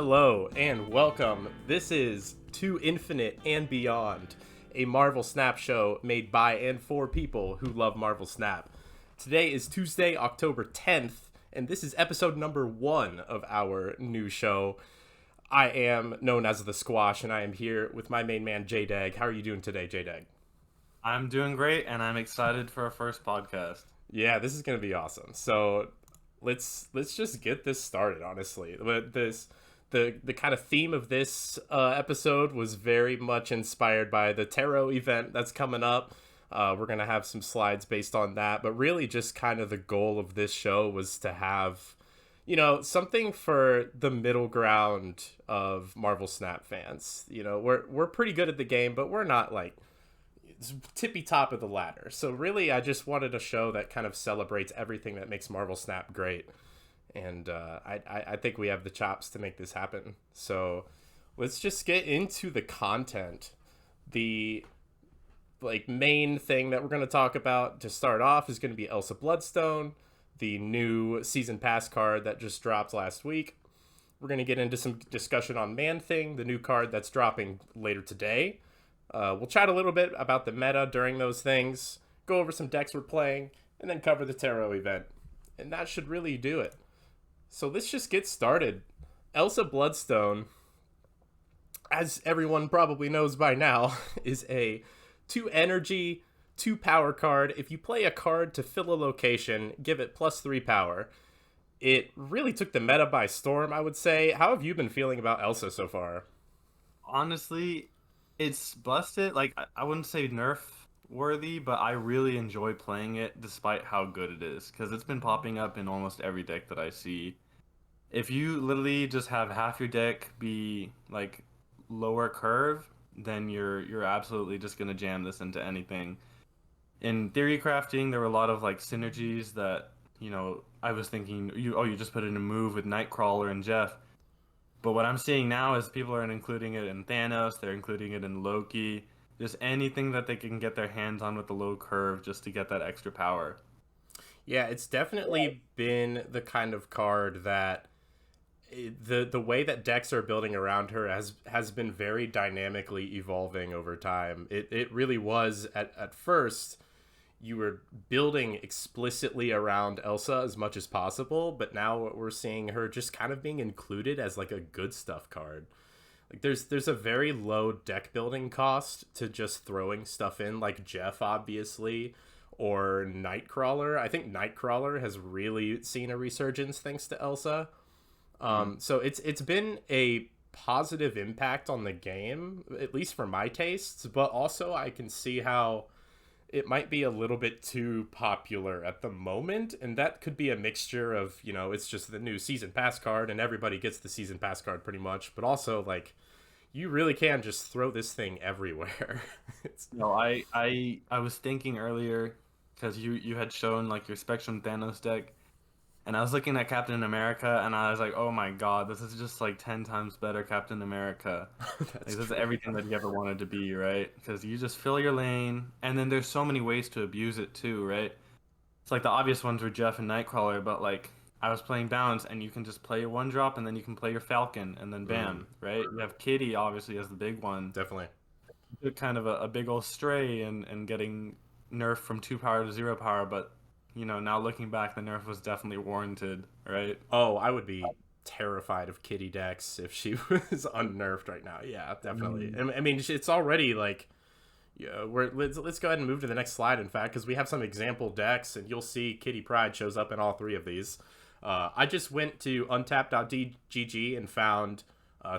Hello and welcome. This is To Infinite and Beyond, a Marvel Snap show made by and for people who love Marvel Snap. Today is Tuesday, October 10th, and this is episode number 1 of our new show. I am known as the Squash, and I am here with my main man, Jdeg. How are you doing today, Jdeg? I'm doing great, and I'm excited for our first podcast. Yeah, this is gonna be awesome. So let's just get this started. Honestly, but the kind of theme of this episode was very much inspired by the tarot event that's coming up. We're gonna have some slides based on that, but really just kind of the goal of this show was to have, something for the middle ground of Marvel Snap fans. We're pretty good at the game, but we're not like tippy top of the ladder. So really, I just wanted a show that kind of celebrates everything that makes Marvel Snap great, and I think we have the chops to make this happen. So let's just get into the content. The main thing that we're going to talk about to start off is going to be Elsa Bloodstone, the new season pass card that just dropped last week. We're going to get into some discussion on Man-Thing, the new card that's dropping later today. We'll chat a little bit about the meta during those things, go over some decks we're playing, and then cover the tarot event. And that should really do it. So let's just get started. Elsa Bloodstone, as everyone probably knows by now, is a 2 energy, 2 power card. If you play a card to fill a location, give it +3 power. It really took the meta by storm, I would say. How have you been feeling about Elsa so far? Honestly, it's busted. I wouldn't say nerf worthy, but I really enjoy playing it despite how good it is, because it's been popping up in almost every deck that I see. If you literally just have half your deck be like lower curve, then you're absolutely just gonna jam this into anything. In theory crafting, there were a lot of like synergies that I was thinking you just put in a move with Nightcrawler and Jeff. But what I'm seeing now is people are including it in Thanos, they're including it in Loki, just anything that they can get their hands on with the low curve just to get that extra power. Yeah, it's definitely been the kind of card that the way that decks are building around her has been very dynamically evolving over time. It really was at first you were building explicitly around Elsa as much as possible, but now we're seeing her just kind of being included as like a good stuff card. Like there's a very low deck building cost to just throwing stuff in, like Jeff obviously, or Nightcrawler. I think Nightcrawler has really seen a resurgence thanks to Elsa. So it's been a positive impact on the game, at least for my tastes, but also I can see how it might be a little bit too popular at the moment, and that could be a mixture of, it's just the new season pass card and everybody gets the season pass card pretty much, but also like you really can just throw this thing everywhere. No, I was thinking earlier because you had shown like your Spectrum Thanos deck, and I was looking at Captain America, and I was like, oh my god, this is just like 10 times better Captain America. Like, That's this is true. everything that you ever wanted to be, right? Because you just fill your lane, and then there's so many ways to abuse it too, right? It's like the obvious ones were Jeff and Nightcrawler, but like I was playing Bounce, and you can just play your 1-drop, and then you can play your Falcon, and then Mm, bam, right? You have Kitty obviously as the big one, definitely. kind of a big old stray, and getting nerfed from 2 power to 0 power, but now looking back, the nerf was definitely warranted, right? Oh, I would be terrified of Kitty Dex if she was unnerved right now. Yeah, definitely. Mm. I mean, it's already like, yeah. Let's go ahead and move to the next slide. In fact, because we have some example decks, and you'll see Kitty Pryde shows up in all 3 of these. I just went to untap.gg and found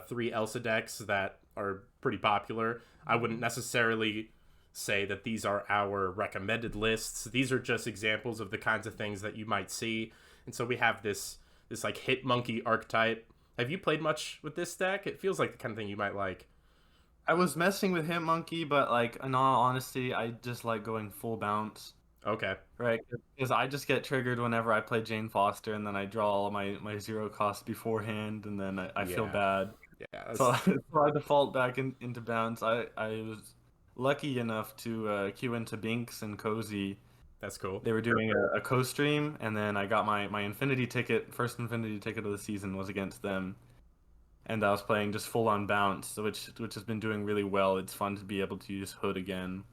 3 Elsa decks that are pretty popular. I wouldn't necessarily say that these are our recommended lists. These are just examples of the kinds of things that you might see. And so we have this like hit monkey archetype. Have you played much with this deck? It feels like the kind of thing you might like. I was messing with Hit Monkey, but like in all honesty, I just like going full bounce, Okay. right? Because I just get triggered whenever I play Jane Foster, and then I draw all my 0 cost beforehand, and then I feel Yeah. bad. Yeah. So, so I default back into bounce. I was lucky enough to queue into Binks and Cozy. That's cool. They were doing a co-stream, and then I got my Infinity ticket. First Infinity ticket of the season was against them. and I was playing just full on bounce, which has been doing really well. It's fun to be able to use Hood again.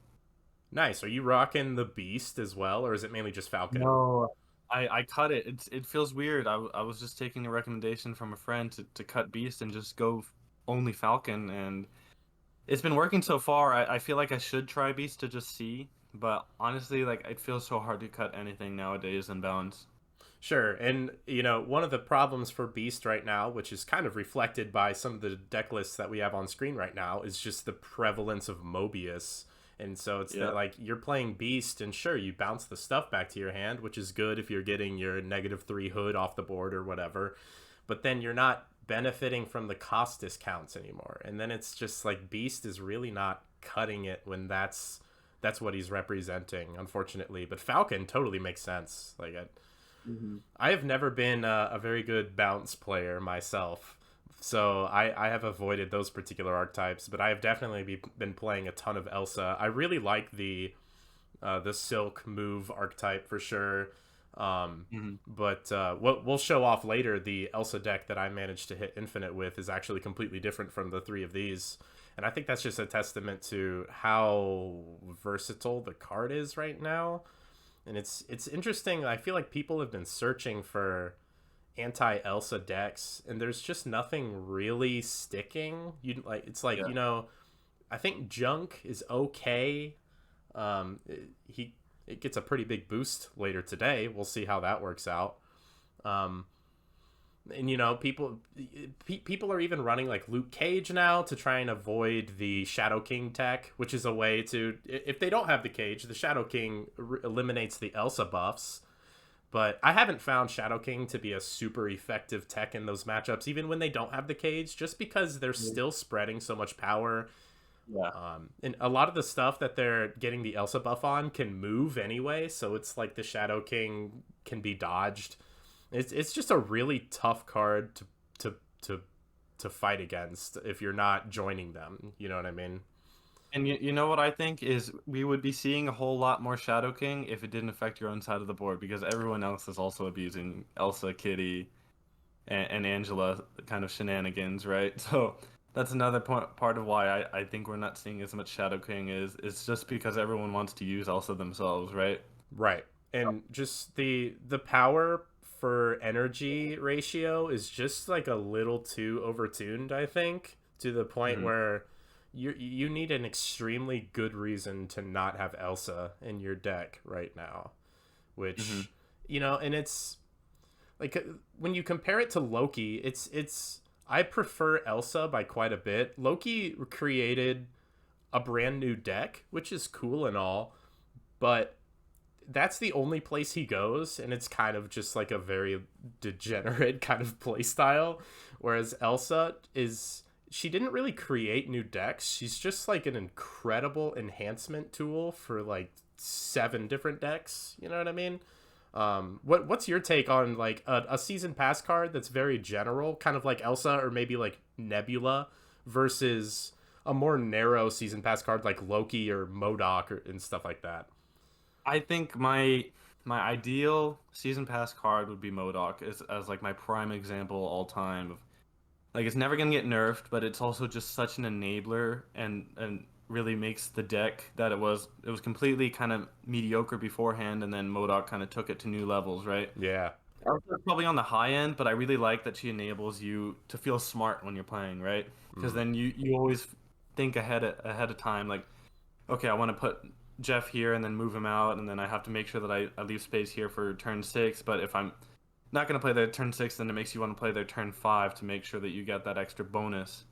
Nice. Are you rocking the Beast as well, or is it mainly just Falcon? No, I cut it. It feels weird. I was just taking a recommendation from a friend to cut Beast and just go only Falcon, and it's been working so far. I feel like I should try Beast to just see, but honestly, like it feels so hard to cut anything nowadays in balance. Sure. And, one of the problems for Beast right now, which is kind of reflected by some of the deck lists that we have on screen right now, is just the prevalence of Mobius. And so it's Yeah. that, like, you're playing Beast, and sure, you bounce the stuff back to your hand, which is good if you're getting your -3 Hood off the board or whatever. But then you're not benefiting from the cost discounts anymore. And then it's just like Beast is really not cutting it when that's what he's representing, unfortunately. But Falcon totally makes sense. Like, Hmm. I have never been a very good bounce player myself, so I have avoided those particular archetypes. But I have definitely been playing a ton of Elsa. I really like the Silk move archetype for sure. Hmm. But what we'll show off later, the Elsa deck that I managed to hit Infinite with is actually completely different from the three of these. And I think that's just a testament to how versatile the card is right now. And it's interesting. I feel like people have been searching for anti Elsa decks, and there's just nothing really sticking. You like it's like Yeah. I think Junk is okay. He it gets a pretty big boost later today. We'll see how that works out. Um, and people are even running like Luke Cage now to try and avoid the Shadow King tech, which is a way to, if they don't have the cage, the Shadow King eliminates the Elsa buffs. But I haven't found Shadow King to be a super effective tech in those matchups, even when they don't have the cage, just because they're still spreading so much power. Yeah. And a lot of the stuff that they're getting the Elsa buff on can move anyway, so it's like the Shadow King can be dodged. It's just a really tough card to to to fight against if you're not joining them. You know what I mean? And you know what I think is we would be seeing a whole lot more Shadow King if it didn't affect your own side of the board because everyone else is also abusing Elsa, Kitty, and Angela kind of shenanigans, right? So that's another part of why I think we're not seeing as much Shadow King is it's just because everyone wants to use Elsa themselves, right? Right. And just the power for energy ratio is just like a little too overtuned, I think, to the point Hmm. where you need an extremely good reason to not have Elsa in your deck right now, Hmm. which and it's like when you compare it to Loki, it's I prefer Elsa by quite a bit. Loki created a brand new deck, which is cool and all, but that's the only place he goes, and it's kind of just like a very degenerate kind of play style. Whereas Elsa is, she didn't really create new decks. She's just like an incredible enhancement tool for like 7 different decks. You know what I mean? What's your take on like a season pass card that's very general, kind of like Elsa or maybe like Nebula, versus a more narrow season pass card like Loki or Modok and stuff like that? I think my ideal season pass card would be Modok as like my prime example all time of like it's never gonna get nerfed, but it's also just such an enabler and really makes the deck that it was completely kind of mediocre beforehand, and then Modok kind of took it to new levels, right? Yeah. Elsa's probably on the high end, but I really like that she enables you to feel smart when you're playing, right? Because Mm. then you always think ahead of time, like, okay, I want to put Jeff here and then move him out, and then I have to make sure that I leave space here for turn six. But if I'm not going to play their turn six, then it makes you want to play their turn five to make sure that you get that extra bonus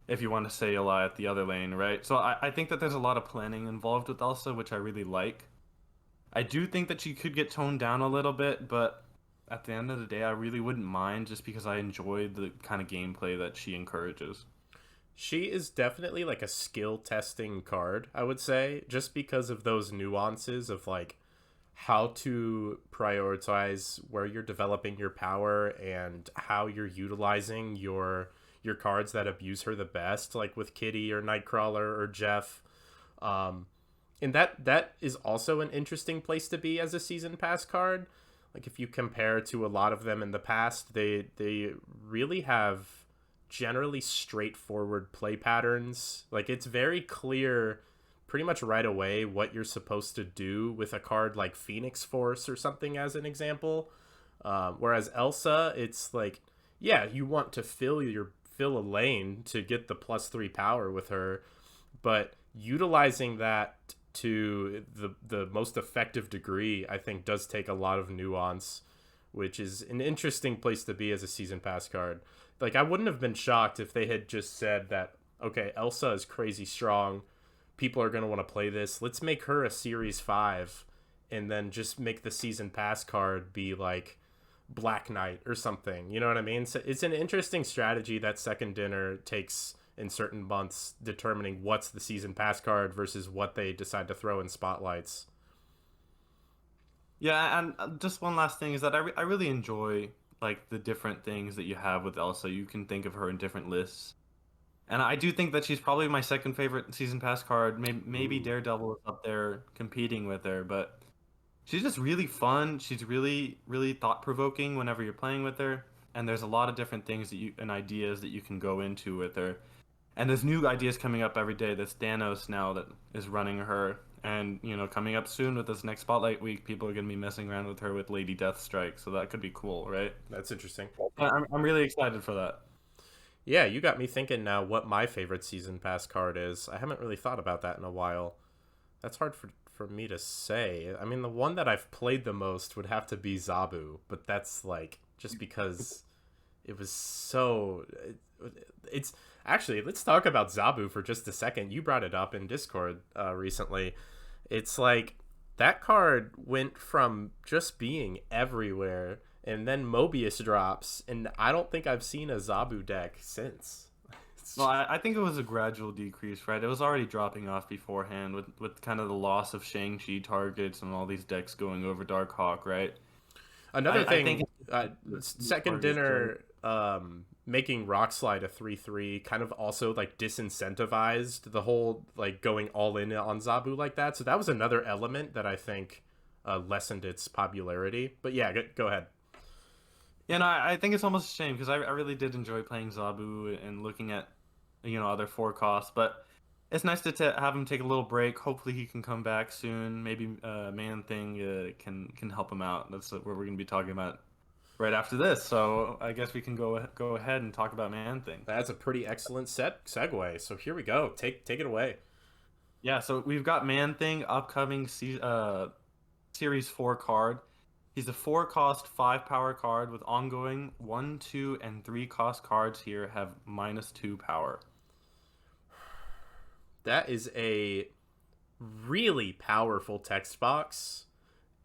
if you want to say Eli at the other lane, right? So I think that there's a lot of planning involved with Elsa, which I really like. I do think that she could get toned down a little bit, but at the end of the day, I really wouldn't mind just because I enjoy the kind of gameplay that she encourages. She is definitely like a skill testing card, I would say, just because of those nuances of like how to prioritize where you're developing your power and how you're utilizing your cards that abuse her the best, like with Kitty or Nightcrawler or Jeff. Um, and that is also an interesting place to be as a season pass card. Like if you compare to a lot of them in the past, they really have generally straightforward play patterns. Like it's very clear pretty much right away what you're supposed to do with a card like Phoenix Force or something as an example. Whereas Elsa, it's like, yeah, you want to fill a lane to get the +3 power with her, but utilizing that to the most effective degree, I think, does take a lot of nuance, which is an interesting place to be as a season pass card. Like, I wouldn't have been shocked if they had just said that, okay, Elsa is crazy strong, people are going to want to play this, let's make her a series 5, and then just make the season pass card be like Black Knight or something, you know what I mean? So it's an interesting strategy that Second Dinner takes in certain months, determining what's the season pass card versus what they decide to throw in spotlights. Yeah, and just one last thing is that I really enjoy like the different things that you have with Elsa. You can think of her in different lists. And I do think that she's probably my second favorite season pass card. Maybe Ooh. Daredevil is up there competing with her, but she's just really fun. She's really, really thought provoking whenever you're playing with her. And there's a lot of different things that you and ideas that you can go into with her. And there's new ideas coming up every day. There's Thanos now that is running her. And, coming up soon with this next Spotlight Week, people are going to be messing around with her with Lady Deathstrike. So that could be cool, right? That's interesting. I'm really excited for that. Yeah, you got me thinking now what my favorite season pass card is. I haven't really thought about that in a while. That's hard for me to say. I mean, the one that I've played the most would have to be Zabu, but that's like just because it was so. It's actually, let's talk about Zabu for just a second. You brought it up in Discord recently. It's like that card went from just being everywhere, and then Mobius drops, and I don't think I've seen a Zabu deck since. Well, I think it was a gradual decrease, right? It was already dropping off beforehand with kind of the loss of Shang-Chi targets and all these decks going over Darkhawk, right? Another I think thing, Second Dinner making Rockslide a 3/3 kind of also like disincentivized the whole like going all in on Zabu like that. So that was another element that I think lessened its popularity. But yeah, go ahead. Yeah, no, I think it's almost a shame because I really did enjoy playing Zabu and looking at, other forecasts. But it's nice to have him take a little break. Hopefully he can come back soon. Maybe Man Thing can help him out. That's what we're going to be talking about right after this. So I guess we can go ahead and talk about Man Thing. That's a pretty excellent segue. So here we go. Take it away. Yeah, so we've got Man Thing upcoming Series 4 card. He's a 4-cost, 5-power card with ongoing 1, 2, and 3-cost cards here have -2 power. That is a really powerful text box,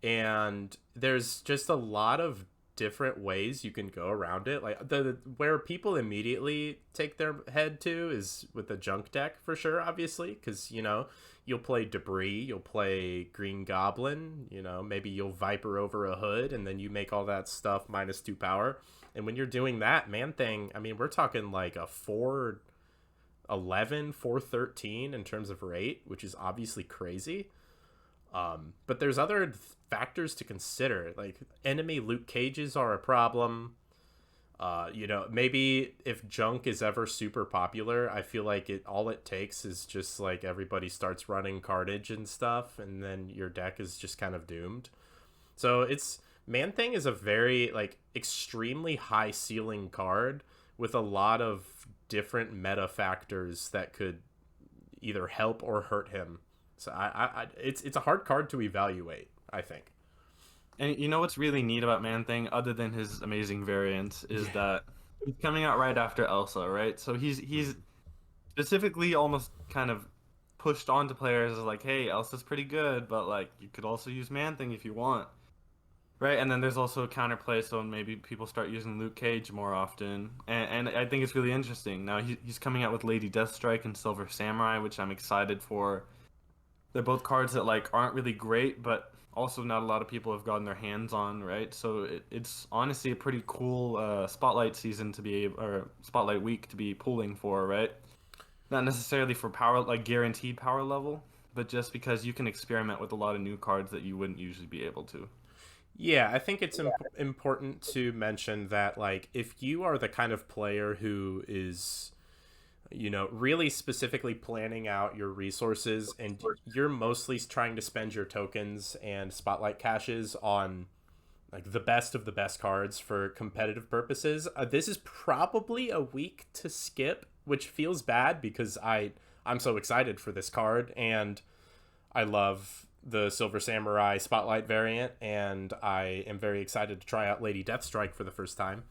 and there's just a lot of different ways you can go around it. Like the where people immediately take their head to is with the junk deck for sure, obviously, because you'll play Debris, you'll play Green Goblin, maybe you'll Viper over a Hood, and then you make all that stuff -2 power. And when you're doing that, Man Thing, I mean, we're talking like a 4/11, 4/13 in terms of rate, which is obviously crazy. But there's other factors to consider, like enemy loot cages are a problem. Maybe if junk is ever super popular, I feel like all it takes is just like everybody starts running Carnage and stuff, and then your deck is just kind of doomed. So Man Thing is a very like extremely high ceiling card with a lot of different meta factors that could either help or hurt him. So it's a hard card to evaluate, I think. And you know what's really neat about Man Thing, other than his amazing variants, is that he's coming out right after Elsa, right? So he's specifically almost kind of pushed onto players as like, hey, Elsa's pretty good, but like you could also use Man Thing if you want. Right, and then there's also a counterplay, so maybe people start using Luke Cage more often, and I think it's really interesting. Now he's coming out with Lady Deathstrike and Silver Samurai, which I'm excited for. They're both cards that like aren't really great, but also not a lot of people have gotten their hands on, right? So it's honestly a pretty cool Spotlight season to be or Spotlight week to be pulling for, right? Not necessarily for power like guaranteed power level, but just because you can experiment with a lot of new cards that you wouldn't usually be able to. Yeah, I think it's important to mention that, like, if you are the kind of player who is, really specifically planning out your resources and you're mostly trying to spend your tokens and spotlight caches on like the best of the best cards for competitive purposes, this is probably a week to skip, which feels bad because I'm so excited for this card and I love the Silver Samurai Spotlight variant, and I am very excited to try out Lady Deathstrike for the first time.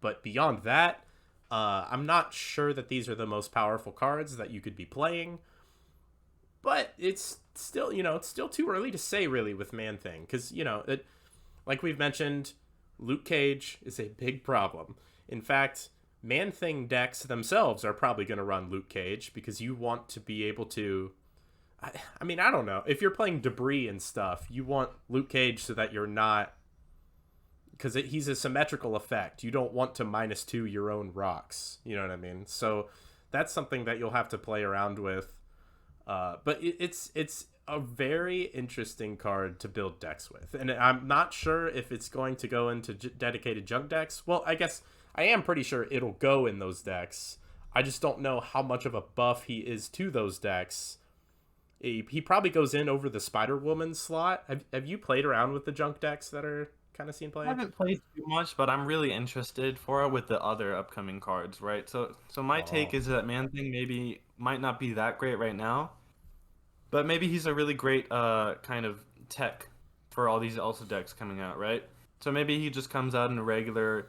But beyond that, I'm not sure that these are the most powerful cards that you could be playing. But it's still, it's still too early to say really with Man Thing, because like we've mentioned, Luke Cage is a big problem. In fact, Man Thing decks themselves are probably going to run Luke Cage because you want to be able to. I mean, I don't know. If you're playing Debris and stuff, you want Luke Cage so that you're not. Because he's a symmetrical effect. You don't want to -2 your own rocks. You know what I mean? So that's something that you'll have to play around with. But it's a very interesting card to build decks with, and I'm not sure if it's going to go into dedicated junk decks. Well, I guess I am pretty sure it'll go in those decks. I just don't know how much of a buff he is to those decks. He probably goes in over the Spider Woman slot. Have you played around with the junk decks that are kind of seen I play? haven't played too much, but I'm really interested for it with the other upcoming cards, right? So my take Oh, is that Man Thing maybe might not be that great right now, but maybe he's a really great kind of tech for all these Elsa decks coming out, right? So maybe he just comes out in a regular,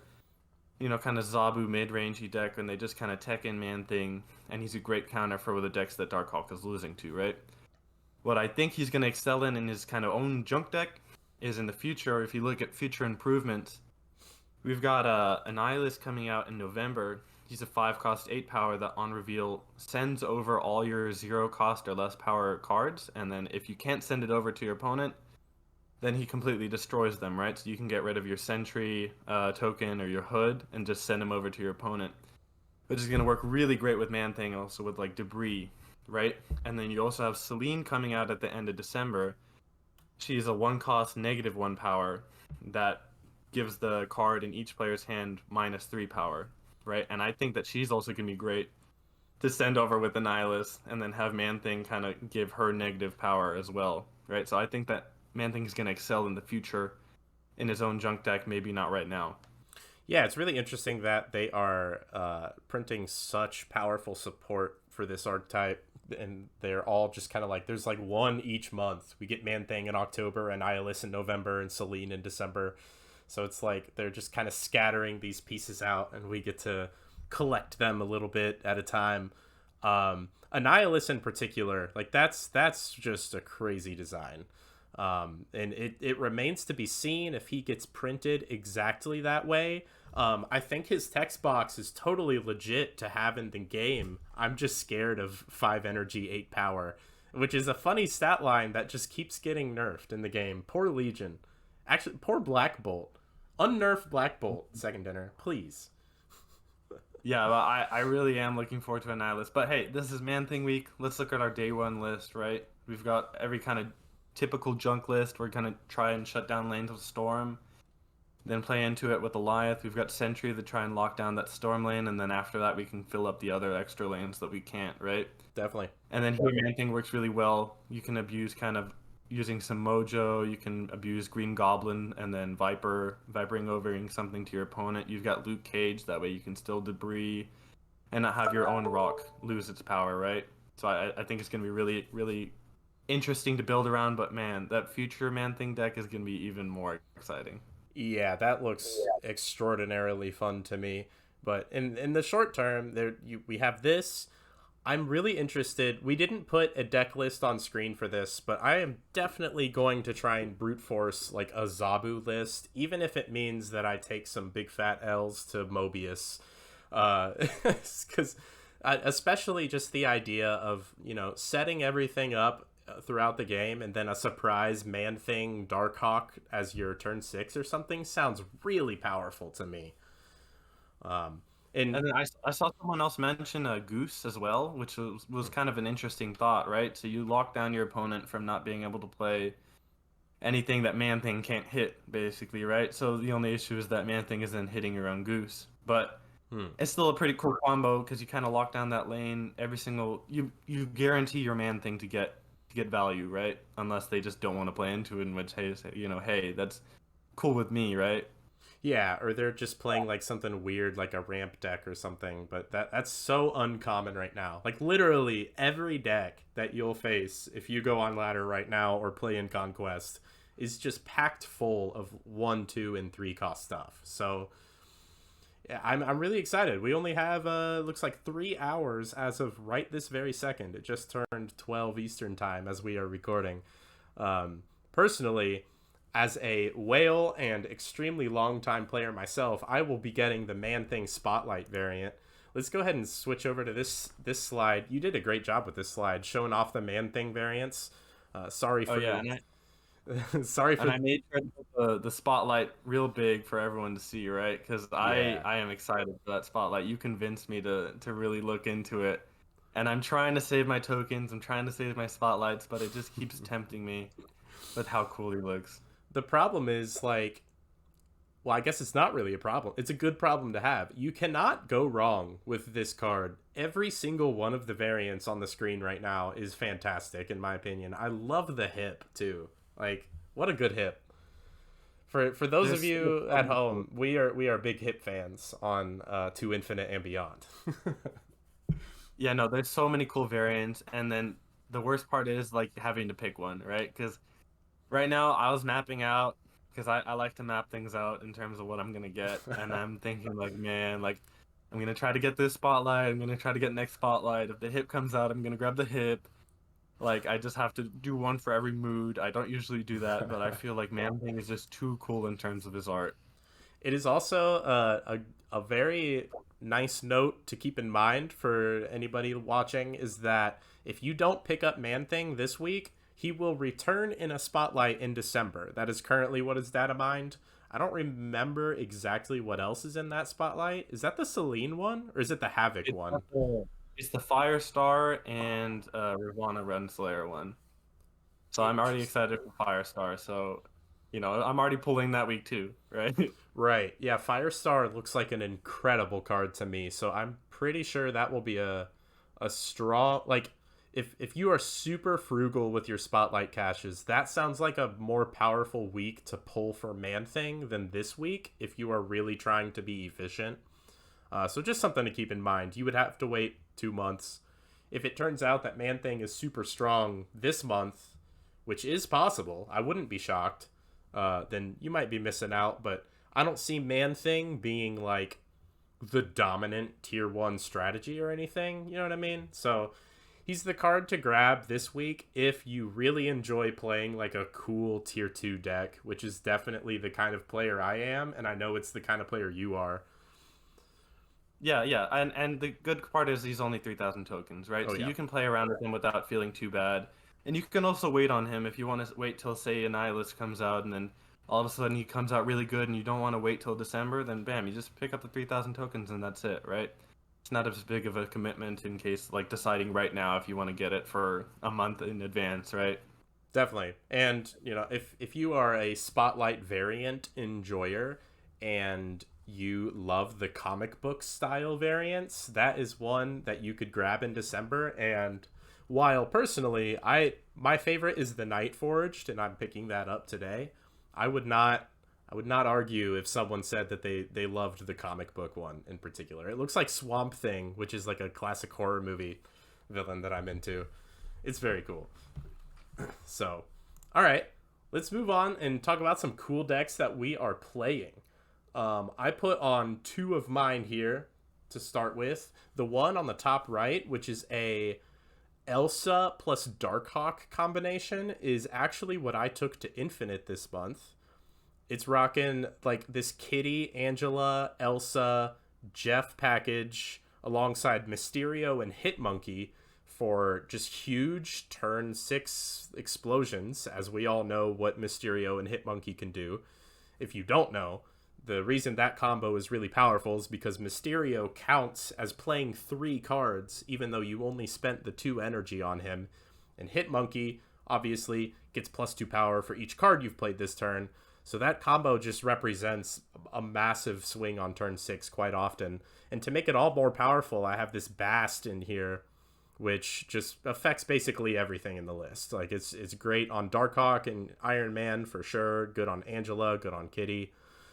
kind of Zabu mid-rangey deck, and they just kind of tech in Man Thing, and he's a great counter for the decks that Darkhawk is losing to, right? What I think he's going to excel in his kind of own junk deck is in the future. If you look at future improvements, we've got a Nihilist coming out in November. He's a 5-cost 8 power that on reveal sends over all your 0 cost or less power cards, and then if you can't send it over to your opponent, then he completely destroys them, right? So you can get rid of your Sentry token or your Hood and just send them over to your opponent, which is going to work really great with Man Thing, also with like Debris, right? And then you also have Celine coming out at the end of December. She's a 1-cost -1 power that gives the card in each player's hand -3 power, right? And I think that she's also going to be great to send over with the Nihilist and then have Man Thing kind of give her negative power as well, right? So I think that Man Thing is going to excel in the future in his own junk deck, maybe not right now. yeah, it's really interesting that they are printing such powerful support for this archetype, and they're all just kind of like there's like one each month. We get Man Thing in October, and Nihilus in November, and Celine in December. So it's like they're just kind of scattering these pieces out, and we get to collect them a little bit at a time. Annihilus in particular, like that's just a crazy design. And it remains to be seen if he gets printed exactly that way. I think his text box is totally legit to have in the game. I'm just scared of 5 energy, 8 power, which is a funny stat line that just keeps getting nerfed in the game. Poor Legion. Actually, poor Black Bolt. Unnerf Black Bolt, second dinner, please. Yeah, well, I really am looking forward to Annihilus. But hey, this is Man Thing week. Let's look at our day one list, right? We've got every kind of typical junk list. We're gonna try and shut down lanes of Storm, then play into it with Goliath. We've got Sentry to try and lock down that Storm lane, and then after that we can fill up the other extra lanes that we can't, right? Definitely. And then here Man Thing works really well. You can abuse kind of using some mojo, you can abuse Green Goblin and then vipering overing something to your opponent. You've got Luke Cage, that way you can still debris and not have your own rock lose its power, right? So I think it's gonna be really, really interesting to build around, but man, that future Man Thing deck is gonna be even more exciting. Yeah, that looks extraordinarily fun to me. But in the short term, we have this. I'm really interested. We didn't put a deck list on screen for this, but I am definitely going to try and brute force like a Zabu list, even if it means that I take some big fat L's to Mobius. Because especially just the idea of, setting everything up throughout the game and then a surprise Man Thing Darkhawk as your turn 6 or something sounds really powerful to me. And And then I saw someone else mention a Goose as well, which was kind of an interesting thought, right? So you lock down your opponent from not being able to play anything that Man Thing can't hit, basically, right? So the only issue is that Man Thing isn't hitting your own goose. But Hmm. it's still a pretty cool combo because you kind of lock down that lane. Every single you guarantee your Man Thing to get value, right? Unless they just don't want to play into it, in which hey, hey, that's cool with me, right? Yeah, or they're just playing like something weird, like a ramp deck or something. But that's so uncommon right now. Like literally every deck that you'll face if you go on ladder right now or play in Conquest is just packed full of 1, 2, and 3 cost stuff. So yeah, I'm really excited. We only have looks like 3 hours as of right this very second. It just turned 12 Eastern time as we are recording. Personally, as a whale and extremely long time player myself, I will be getting the Man Thing Spotlight variant. Let's go ahead and switch over to this slide. You did a great job with this slide, showing off the Man Thing variants. Sorry Oh for yeah, sorry and for I made sure to put the spotlight real big for everyone to see, right? Because yeah. I am excited for that spotlight. You convinced me to really look into it, and I'm trying to save my tokens. I'm trying to save my spotlights, but it just keeps tempting me with how cool he looks. The problem is like, well, I guess it's not really a problem. It's a good problem to have. You cannot go wrong with this card. Every single one of the variants on the screen right now is fantastic, in my opinion. I love the hip too. Like, what a good hip. For those of There's you at home, we are big hip fans on To Infinite and Beyond. yeah, no, there's so many cool variants, and then the worst part is like having to pick one, right? Because right now I was mapping out because I like to map things out in terms of what I'm gonna get, and I'm thinking like, man, like I'm gonna try to get this spotlight, I'm gonna try to get next spotlight. If the hip comes out, I'm gonna grab the hip. Like I just have to do one for every mood. I don't usually do that, but I feel like Man Thing is just too cool in terms of his art. It is also a very nice note to keep in mind for anybody watching is that if you don't pick up Man Thing this week, he will return in a spotlight in December. That is currently what is data mined. I don't remember exactly what else is in that spotlight. Is that the Celine one or is it the Havoc It's one? it's the Firestar and Ravana Renslayer one. So I'm already excited for Firestar. So, I'm already pulling that week too, right? Right. Yeah, Firestar looks like an incredible card to me. So I'm pretty sure that will be a strong like if you are super frugal with your spotlight caches, that sounds like a more powerful week to pull for Man Thing than this week if you are really trying to be efficient. So just something to keep in mind. You would have to wait 2 months. If it turns out that Man Thing is super strong this month, which is possible, I wouldn't be shocked. Then you might be missing out. But I don't see Man Thing being like the dominant tier 1 strategy or anything. You know what I mean? So he's the card to grab this week if you really enjoy playing like a cool tier 2 deck, which is definitely the kind of player I am, and I know it's the kind of player you are. Yeah, yeah. And the good part is he's only 3,000 tokens, right? Oh So yeah. you can play around with him without feeling too bad. And you can also wait on him if you want to wait till, say, Annihilus comes out and then all of a sudden he comes out really good and you don't want to wait till December, then bam, you just pick up the 3,000 tokens and that's it, right? It's not as big of a commitment in case, like, deciding right now if you want to get it for a month in advance, right? Definitely. And, if you are a spotlight variant enjoyer and you love the comic book style variants, that is one that you could grab in December. And while personally, my favorite is the Night Forged, and I'm picking that up today. I would not I would not argue if someone said that they loved the comic book one in particular. It looks like Swamp Thing, which is like a classic horror movie villain that I'm into. It's very cool. So, all right, let's move on and talk about some cool decks that we are playing. I put on two of mine here to start with. The one on the top right, which is a Elsa plus Darkhawk combination, is actually what I took to Infinite this month. It's rocking like this Kitty, Angela, Elsa, Jeff package alongside Mysterio and Hitmonkey for just huge turn 6 explosions, as we all know what Mysterio and Hitmonkey can do. If you don't know, the reason that combo is really powerful is because Mysterio counts as playing 3 cards, even though you only spent the 2 energy on him. And Hitmonkey obviously gets +2 power for each card you've played this turn. So that combo just represents a massive swing on turn 6 quite often. And to make it all more powerful, I have this Bast in here, which just affects basically everything in the list. Like it's great on Darkhawk and Iron Man for sure, good on Angela, good on Kitty.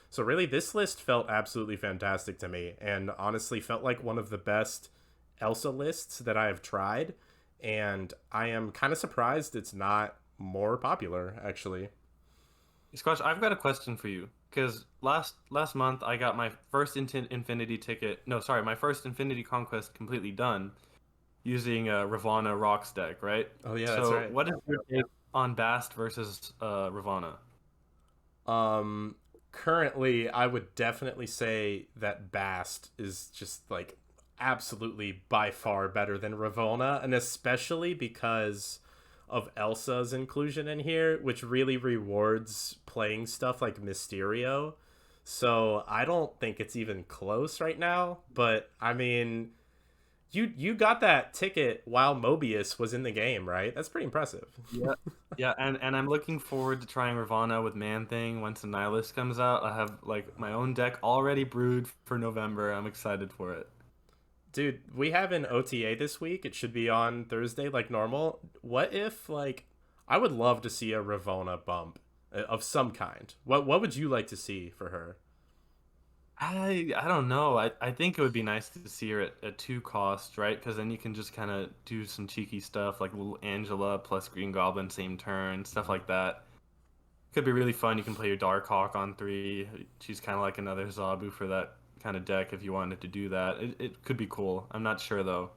So really this list felt absolutely fantastic to me, and honestly felt like one of the best Elsa lists that I have tried, and I am kind of surprised it's not more popular actually. Squash, I've got a question for you. Because last month I got my first Infinity ticket. No, sorry, my first Infinity Conquest completely done using Ravana Rocks deck, right? Oh yeah, that's So right. what is your take on Bast versus Ravana? Um, Currently, I would definitely say that Bast is just like absolutely by far better than Ravona, and especially because of Elsa's inclusion in here, which really rewards playing stuff like Mysterio. So I don't think it's even close right now. But I mean, you got that ticket while Mobius was in the game, right? That's pretty impressive. Yeah, yeah, and I'm looking forward to trying Ravana with Man Thing once the Nihilist comes out. I have like my own deck already brewed for November. I'm excited for it. Dude, we have an OTA this week. It should be on Thursday like normal. What if like I would love to see a Ravona bump of some kind. What would you like to see for her? I don't know. I think it would be nice to see her at 2 cost, right? Because then you can just kind of do some cheeky stuff like little Angela plus Green Goblin same turn, stuff like that. Could be really fun. You can play your Darkhawk on 3. She's kind of like another Zabu for that kind of deck if you wanted to do that. It could be cool. I'm not sure though.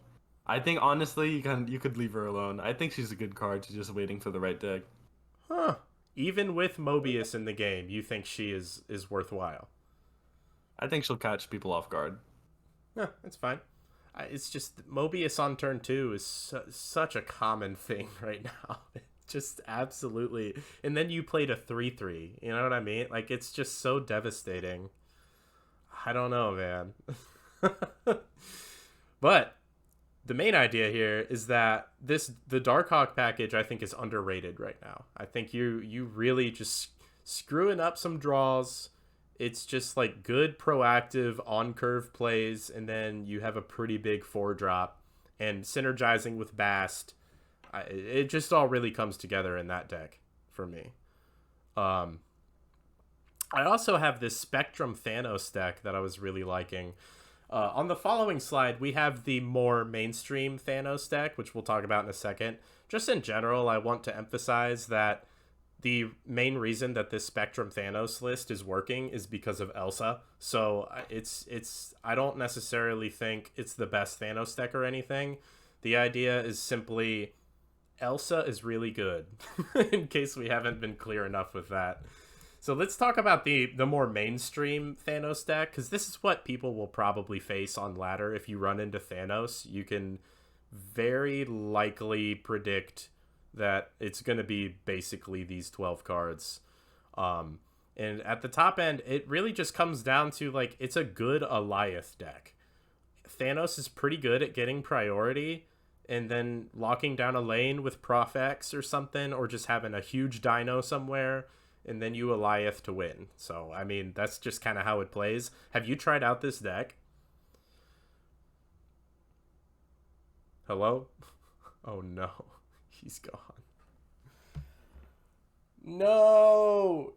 I think honestly you could leave her alone. I think she's a good card. She's just waiting for the right deck. Huh. Even with Mobius in the game, you think she is worthwhile? I think she'll catch people off guard. Yeah, it's fine. It's just Mobius on turn 2 is such a common thing right now. Just absolutely. And then you played a 3/3. You know what I mean? Like it's just so devastating. I don't know, man. But the main idea here is that the Darkhawk package I think is underrated right now. I think you really just screwing up some draws. It's just like good proactive on curve plays, and then you have a pretty big 4 drop and synergizing with Bast. It just all really comes together in that deck for me. Um, I also have this Spectrum Thanos deck that I was really liking. On the following slide, we have the more mainstream Thanos deck, which we'll talk about in a second. Just in general, I want to emphasize that the main reason that this Spectrum Thanos list is working is because of Elsa. So it's I don't necessarily think it's the best Thanos deck or anything. The idea is simply Elsa is really good, in case we haven't been clear enough with that. So let's talk about the more mainstream Thanos deck, because this is what people will probably face on ladder. If you run into Thanos, you can very likely predict that it's going to be basically these 12 cards. And at the top end, it really just comes down to, like, it's a good Alioth deck. Thanos is pretty good at getting priority and then locking down a lane with Prof X or something, or just having a huge dino somewhere, and then you Alioth to win. So, I mean, that's just kind of how it plays. Have you tried out this deck? Hello? Oh no. He's gone. No!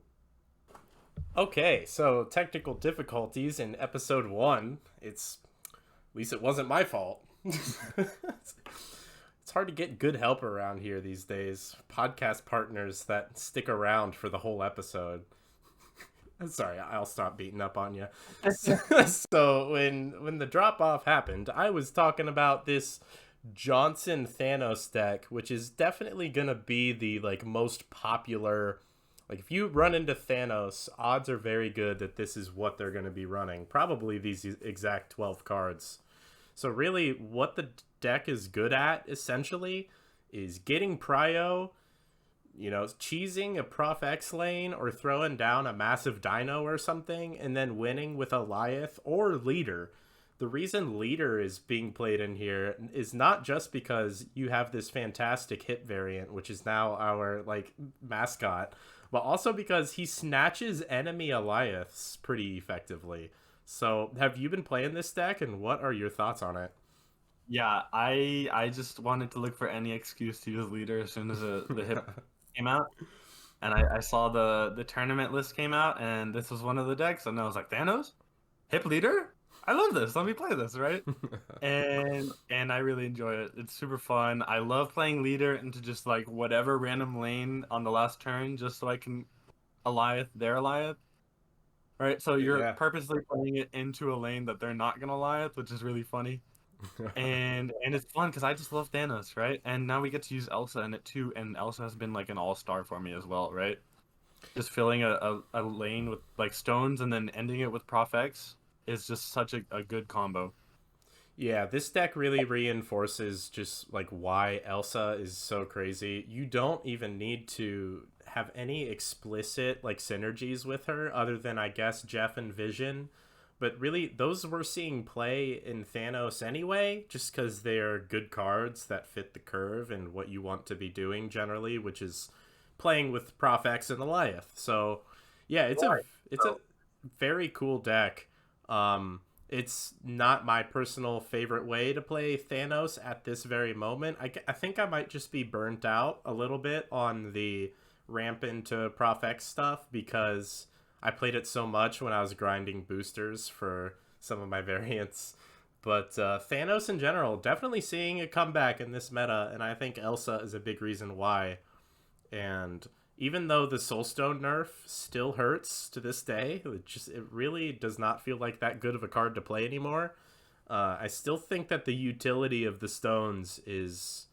Okay, so technical difficulties in episode 1. At least it wasn't my fault. It's hard to get good help around here these days. Podcast partners that stick around for the whole episode. Sorry, I'll stop beating up on you. So when the drop off happened, I was talking about this Johnson Thanos deck, which is definitely gonna be the like most popular. Like if you run into Thanos, odds are very good that this is what they're gonna be running. Probably these exact 12 cards. So really, what the deck is good at essentially is getting prio, cheesing a Prof X lane or throwing down a massive dino or something, and then winning with Alioth or leader. the reason leader is being played in here is not just because you have this fantastic hit variant, which is now our like mascot, but also because he snatches enemy Alioths pretty effectively. So, have you been playing this deck, and what are your thoughts on it? Yeah, I just wanted to look for any excuse to use leader as soon as the hip came out. And I saw the tournament list came out, and this was one of the decks, and I was like, Thanos, hip leader. I love this. Let me play this, right? And I really enjoy it. It's super fun. I love playing leader into just like whatever random lane on the last turn, just so I can Alioth their Alioth. Right? So you're Yeah. purposely playing it into a lane that they're not gonna Alioth, which is really funny. And it's fun because I just love Thanos, right? And now we get to use Elsa in it too, and Elsa has been like an all-star for me as well, right? Just filling a lane with like stones and then ending it with Prof X is just such a good combo. Yeah, this deck really reinforces just like why Elsa is so crazy. You don't even need to have any explicit like synergies with her other than I guess Jeff and Vision. But really those we're seeing play in Thanos anyway, just cuz they're good cards that fit the curve and what you want to be doing generally, which is playing with Prof X and Alioth. So, yeah, Right. it's a very cool deck. It's not my personal favorite way to play Thanos at this very moment. I think I might just be burnt out a little bit on the ramp into Prof X stuff because I played it so much when I was grinding boosters for some of my variants. But Thanos in general, definitely seeing a comeback in this meta, and I think Elsa is a big reason why. And even though the Soulstone nerf still hurts to this day, it really does not feel like that good of a card to play anymore. I still think that the utility of the stones is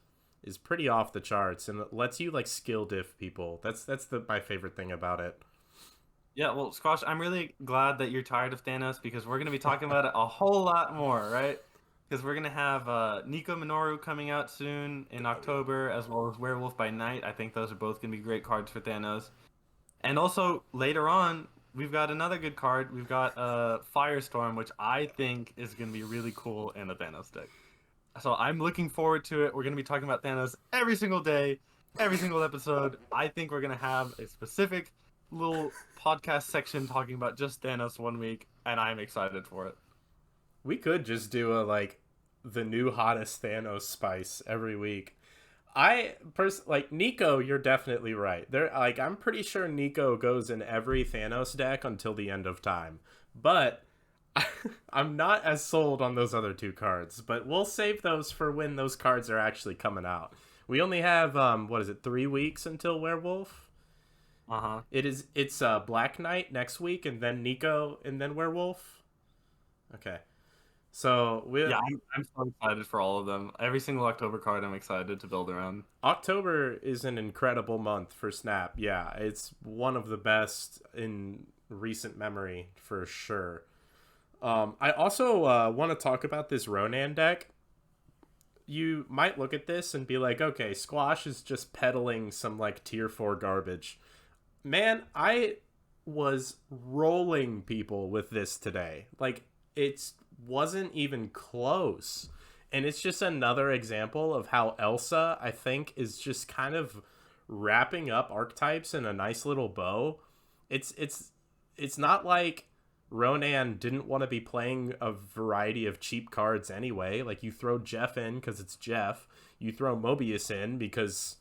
pretty off the charts, and it lets you like skill diff people. That's my favorite thing about it. Yeah, well, Squash, I'm really glad that you're tired of Thanos because we're going to be talking about it a whole lot more, right? Because we're going to have Nico Minoru coming out soon in Oh yeah. October, as well as Werewolf by Night. I think those are both going to be great cards for Thanos. And also, later on, we've got another good card. We've got Firestorm, which I think is going to be really cool in the Thanos deck. So I'm looking forward to it. We're going to be talking about Thanos every single day, every single episode. I think we're going to have a specific little podcast section talking about just Thanos one week, and I'm excited for it. We could just do a like the new hottest Thanos spice every week. Like Nico, you're definitely right. There like I'm pretty sure Nico goes in every Thanos deck until the end of time. But I'm not as sold on those other two cards, but we'll save those for when those cards are actually coming out. We only have what is it, 3 weeks until Werewolf? Uh-huh. It's Black Knight next week and then Nico and then Werewolf. Okay. So we Yeah, I'm so excited for all of them. Every single October card I'm excited to build around. October is an incredible month for Snap. Yeah, it's one of the best in recent memory for sure. I also want to talk about this Ronan deck. You might look at this and be like, okay, Squash is just peddling some like tier 4 garbage. Man, I was rolling people with this today. Like, it wasn't even close. And it's just another example of how Elsa, I think, is just kind of wrapping up archetypes in a nice little bow. It's not like Ronan didn't want to be playing a variety of cheap cards anyway. Like you throw Jeff in because it's Jeff. You throw Mobius in because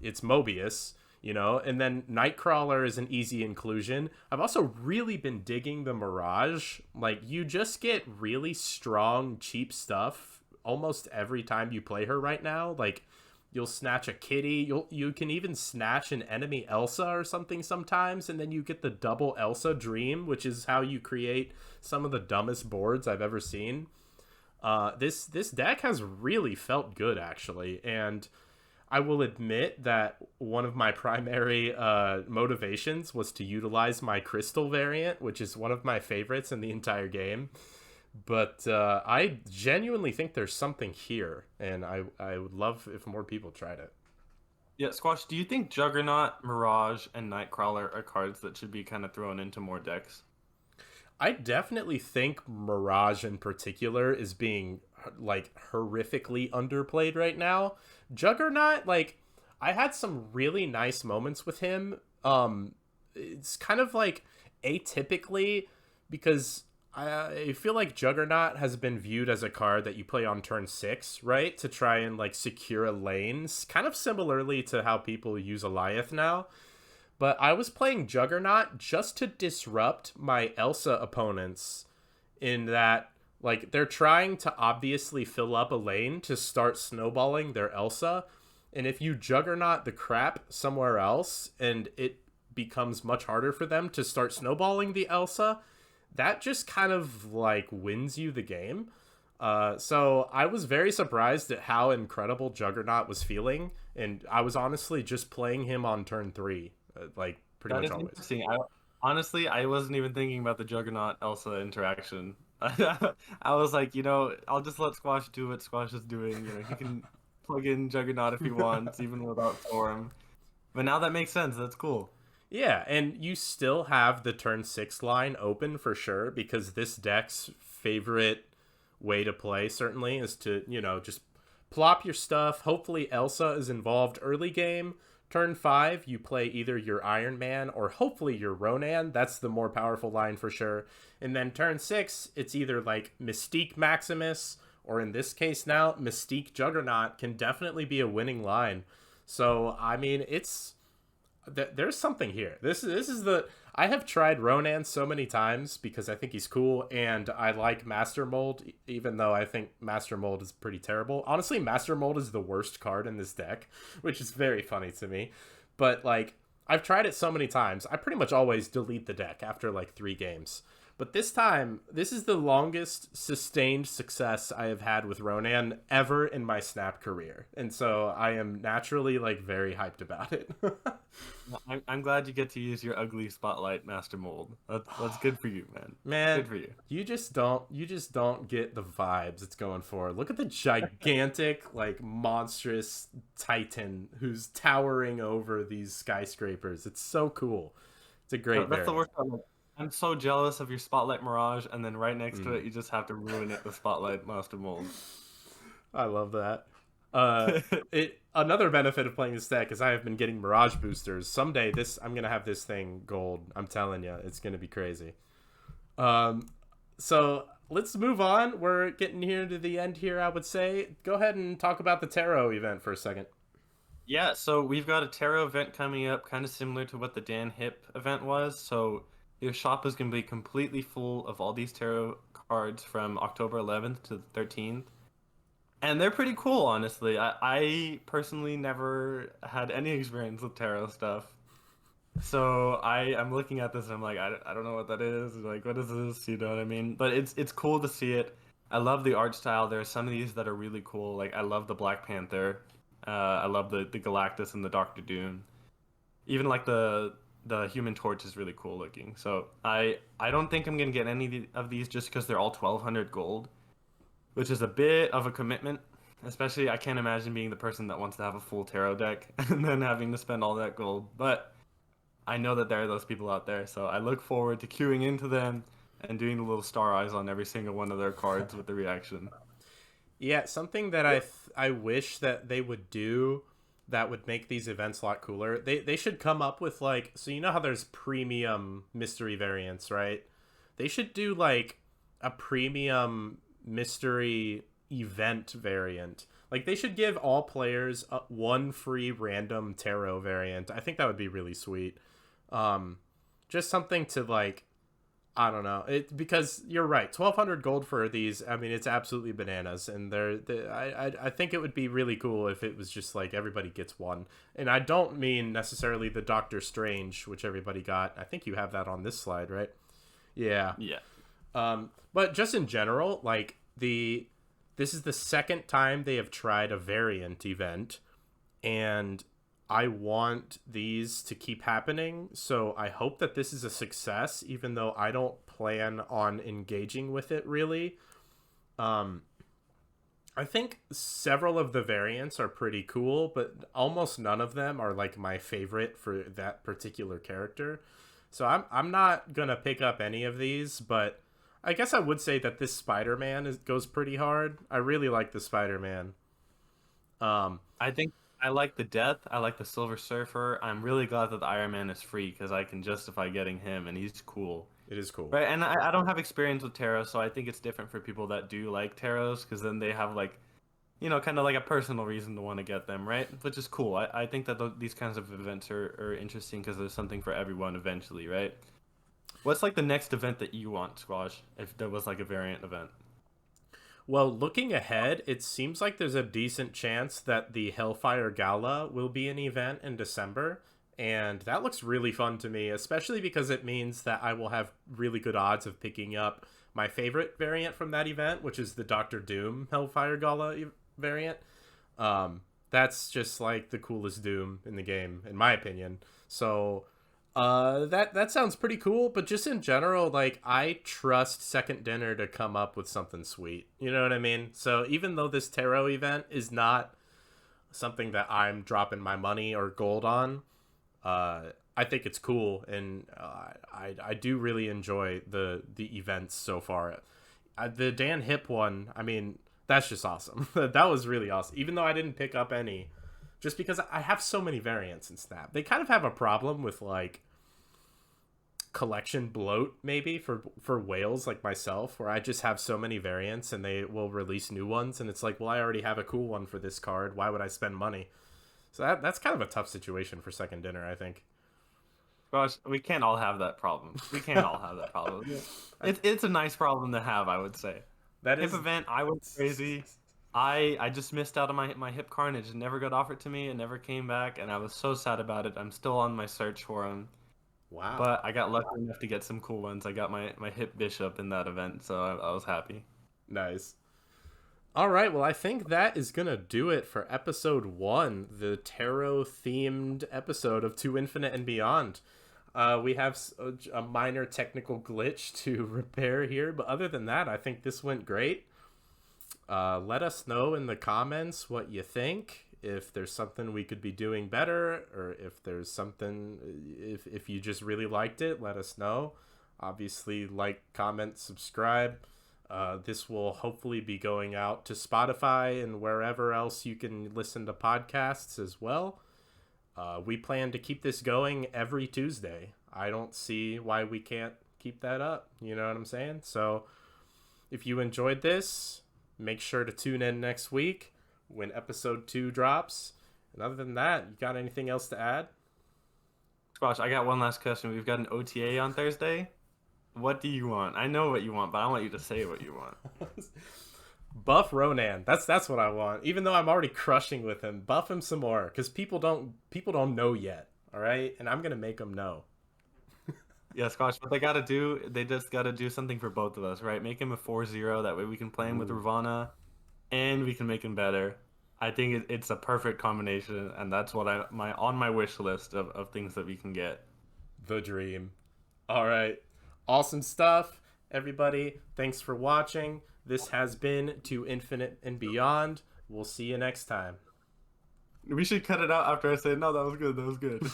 it's Mobius, you know, and then Nightcrawler is an easy inclusion. I've also really been digging the Mirage. Like, you just get really strong, cheap stuff almost every time you play her right now. Like, you'll snatch a kitty. You can even snatch an enemy Elsa or something sometimes, and then you get the double Elsa Dream, which is how you create some of the dumbest boards I've ever seen. This deck has really felt good actually, and I will admit that one of my primary motivations was to utilize my Crystal variant, which is one of my favorites in the entire game. But I genuinely think there's something here, and I would love if more people tried it. Yeah, Squash, do you think Juggernaut, Mirage, and Nightcrawler are cards that should be kind of thrown into more decks? I definitely think Mirage in particular is being like horrifically underplayed right now. Juggernaut, like I had some really nice moments with him. It's kind of like atypically because I feel like Juggernaut has been viewed as a card that you play on turn 6, right? To try and like secure a lanes, kind of similarly to how people use Eliath now. But I was playing Juggernaut just to disrupt my Elsa opponents in that like they're trying to obviously fill up a lane to start snowballing their Elsa. And if you Juggernaut the crap somewhere else and it becomes much harder for them to start snowballing the Elsa, that just kind of like wins you the game. So I was very surprised at how incredible Juggernaut was feeling, and I was honestly just playing him on turn 3, like pretty That much is always. interesting. Honestly, I wasn't even thinking about the Juggernaut Elsa interaction. I was like, I'll just let Squash do what Squash is doing. He can plug in Juggernaut if he wants, even without Storm. But now that makes sense. That's cool. Yeah, and you still have the turn 6 line open for sure because this deck's favorite way to play certainly is to, just plop your stuff. Hopefully Elsa is involved early game. Turn 5, you play either your Iron Man or hopefully your Ronan. That's the more powerful line for sure. And then turn 6, it's either like Mystique Maximus or in this case now, Mystique Juggernaut can definitely be a winning line. So, I mean, there's something here. This is the I have tried Ronan so many times because I think he's cool and I like Master Mold, even though I think Master Mold is pretty terrible. Honestly, Master Mold is the worst card in this deck, which is very funny to me. But like I've tried it so many times, I pretty much always delete the deck after like 3 games. But this time, this is the longest sustained success I have had with Ronan ever in my Snap career. And so I am naturally like very hyped about it. I'm glad you get to use your ugly Spotlight Master Mold. That's good for you, man. Man, Good for you. you just don't get the vibes it's going for. Look at the gigantic, like monstrous Titan who's towering over these skyscrapers. It's so cool. It's a great That's the variant. worst part. I'm so jealous of your Spotlight Mirage, and then right next to it, you just have to ruin it with Spotlight Master Mold. I love that. It another benefit of playing this deck is I have been getting Mirage boosters. Someday I'm gonna have this thing gold. I'm telling you, it's gonna be crazy. So let's move on. We're getting here to the end here. I would say go ahead and talk about the tarot event for a second. Yeah, so we've got a tarot event coming up, kind of similar to what the Dan Hip event was. So your shop is going to be completely full of all these tarot cards from October 11th to the 13th. And they're pretty cool, honestly. I personally never had any experience with tarot stuff. So I'm looking at this and I'm like, I don't know what that is. Like, what is this? You know what I mean? But it's cool to see it. I love the art style. There are some of these that are really cool. Like, I love the Black Panther. I love the Galactus and the Doctor Doom. Even like the Human Torch is really cool looking. So I don't think I'm gonna get any of these just because they're all 1,200 gold, which is a bit of a commitment. Especially, I can't imagine being the person that wants to have a full tarot deck and then having to spend all that gold. But I know that there are those people out there, so I look forward to queuing into them and doing the little star eyes on every single one of their cards with the reaction. Yeah, something that I wish that they would do that would make these events a lot cooler. They should come up with like so you know how there's premium mystery variants, right? They should do like a premium mystery event variant. Like they should give all players one free random tarot variant. I think that would be really sweet. Just something to like I don't know. It because you're right. 1,200 gold for these. I mean, it's absolutely bananas, and I think it would be really cool if it was just like everybody gets one. And I don't mean necessarily the Doctor Strange, which everybody got. I think you have that on this slide, right? Yeah. Yeah. But just in general, like this is the second time they have tried a variant event, and I want these to keep happening, so I hope that this is a success, even though I don't plan on engaging with it really. I think several of the variants are pretty cool, but almost none of them are like my favorite for that particular character. So I'm not gonna pick up any of these, but I guess I would say that this Spider-Man goes pretty hard. I really like the Spider-Man. I think I like the Death. I like the Silver Surfer. I'm really glad that the Iron Man is free because I can justify getting him, and he's cool. It is cool. Right, and I don't have experience with tarot, so I think it's different for people that do like tarots because then they have like, kind of like a personal reason to want to get them, right? Which is cool. I think that these kinds of events are interesting because there's something for everyone eventually, right? What's like the next event that you want, Squash, if there was like a variant event? Well, looking ahead, it seems like there's a decent chance that the Hellfire Gala will be an event in December, and that looks really fun to me, especially because it means that I will have really good odds of picking up my favorite variant from that event, which is the Doctor Doom Hellfire Gala variant. That's just like the coolest Doom in the game, in my opinion. So that sounds pretty cool, but just in general, like I trust Second Dinner to come up with something sweet. You know what I mean? So even though this tarot event is not something that I'm dropping my money or gold on, I think it's cool, and I do really enjoy the events so far. The Dan Hip one, I mean, that's just awesome. That was really awesome. Even though I didn't pick up any, just because I have so many variants in Snap. They kind of have a problem with like collection bloat maybe for whales like myself, where I just have so many variants and they will release new ones, and it's like, well, I already have a cool one for this card. Why would I spend money? So that's kind of a tough situation for Second Dinner, I think. Gosh, we can't all have that problem. We can't all have that problem. It's a nice problem to have, I would say. That Hip is event, I went crazy. I just missed out on my hip carnage. It never got offered to me. It never came back, and I was so sad about it. I'm still on my search for him. wow. But I got lucky enough to get some cool ones. I got my hip bishop in that event, so I was happy. Nice. All right, well, I think that is going to do it for episode 1, the tarot-themed episode of To Infinite and Beyond. We have a minor technical glitch to repair here, but other than that, I think this went great. Let us know in the comments what you think, if there's something we could be doing better, or if there's something, if you just really liked it, let us know. Obviously, like, comment, subscribe. This will hopefully be going out to Spotify and wherever else you can listen to podcasts as well. We plan to keep this going every Tuesday. I don't see why we can't keep that up. You know what I'm saying? So if you enjoyed this, make sure to tune in next week when episode 2 drops. And other than that, you got anything else to add? Squash, I got one last question. We've got an OTA on Thursday. What do you want? I know what you want, but I want you to say what you want. Buff Ronan. That's what I want. Even though I'm already crushing with him, buff him some more, because people don't know yet. All right, and I'm gonna make them know. Yeah, Squash, what they just gotta do something for both of us, right? Make him a 4-0. That way we can play him with Ravana, and we can make him better. I think it's a perfect combination, and that's what on my wish list of things that we can get. The dream. All right. Awesome stuff, everybody. Thanks for watching. This has been To Infinite and Beyond. We'll see you next time. We should cut it out after I say, no, that was good. That was good.